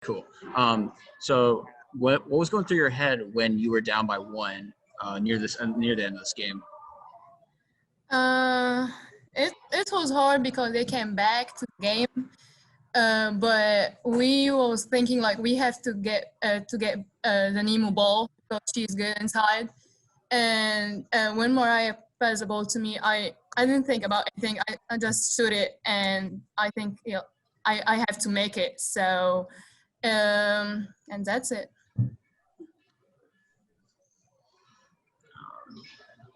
Cool. So what was going through your head when you were down by one near the end of this game? It was hard because they came back to the game. But we was thinking like we have to get the Nemo ball because she's good inside. And when Mariah passed the ball to me, I didn't think about anything. I just shoot it, and I think I have to make it. So and that's it.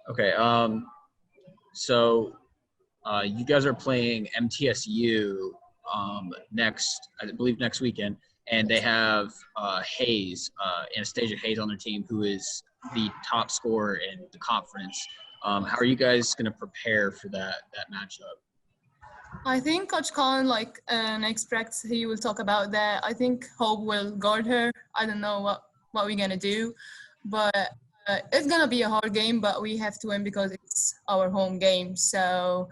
Okay. So you guys are playing MTSU I believe next weekend, and they have Anastasia Hayes on their team, who is the top scorer in the conference. How are you guys going to prepare for that matchup? I think Coach Collin, next practice, he will talk about that. I think Hope will guard her. I don't know what we're gonna do, but it's gonna be a hard game. But we have to win because it's our home game. So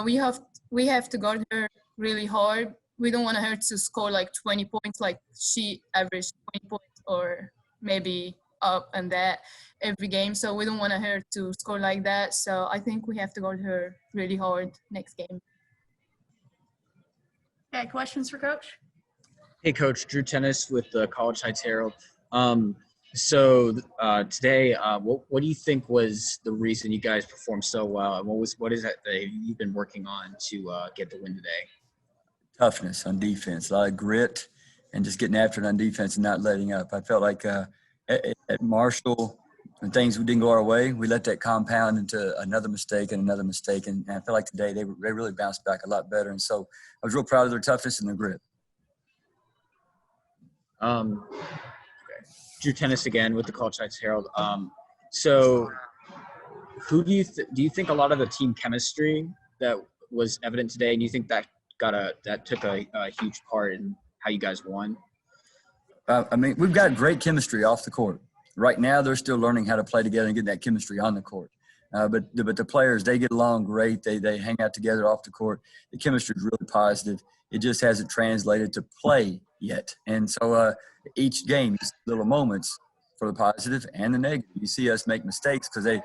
we have to guard her really hard. We don't want her to score like 20 points, like she averaged 20 points or maybe up and that every game. So we don't want her to score like that. So I think we have to guard her really hard next game. Okay, questions for Coach? Hey, Coach. Drew Tennis with the College Heights Herald. So today, what do you think was the reason you guys performed so well, and what is that you've been working on to get the win today? Toughness on defense, a lot of grit, and just getting after it on defense and not letting up. I felt like at Marshall, when things didn't go our way, we let that compound into another mistake, and I feel like today they really bounced back a lot better. And so I was real proud of their toughness and their grit. Okay. Drew Tennis again with the College Heights Herald. So who do you think a lot of the team chemistry that was evident today, and you think that took a huge part in how you guys won? I mean, we've got great chemistry off the court. Right now, they're still learning how to play together and get that chemistry on the court. But the players, they get along great. They hang out together off the court. The chemistry is really positive. It just hasn't translated to play yet. And so each game is little moments for the positive and the negative. You see us make mistakes because there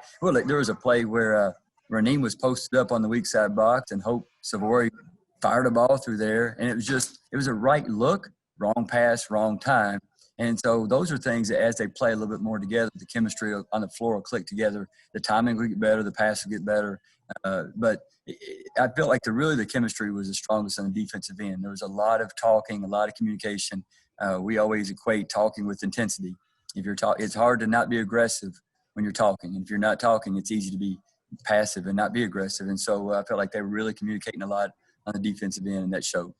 was a play where Raneem was posted up on the weak side box, and Hope Savory fired a ball through there. And it was a right look, wrong pass, wrong time. And so those are things that as they play a little bit more together, the chemistry on the floor will click together. The timing will get better. The pass will get better. But I felt like the chemistry was the strongest on the defensive end. There was a lot of talking, a lot of communication. We always equate talking with intensity. If you're it's hard to not be aggressive when you're talking. And if you're not talking, it's easy to be passive and not be aggressive. And so I felt like they were really communicating a lot on the defensive end, and that showed.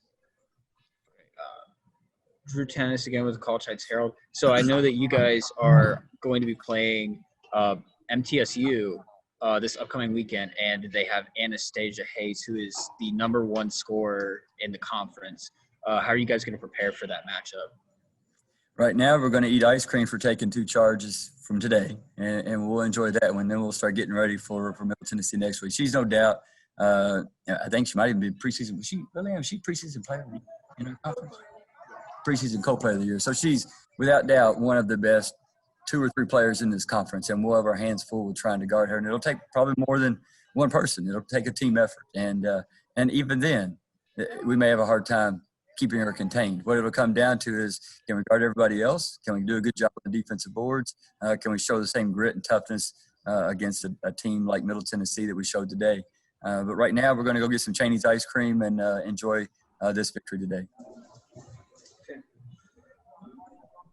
Drew Tennis again with the College Heights Herald. So I know that you guys are going to be playing MTSU this upcoming weekend, and they have Anastasia Hayes, who is the #1 scorer in the conference. How are you guys going to prepare for that matchup? Right now, we're going to eat ice cream for taking 2 charges from today, and we'll enjoy that one. Then we'll start getting ready for Middle Tennessee next week. She's no doubt. I think she might even be preseason. Was she preseason player in her conference? Preseason co-player of the year. So she's, without doubt, one of the best 2 or 3 players in this conference, and we'll have our hands full with trying to guard her. And it'll take probably more than one person. It'll take a team effort. And even then, we may have a hard time keeping her contained. What it'll come down to is, can we guard everybody else? Can we do a good job on the defensive boards? Can we show the same grit and toughness against a team like Middle Tennessee that we showed today? But right now, we're going to go get some Cheney's ice cream and enjoy this victory today.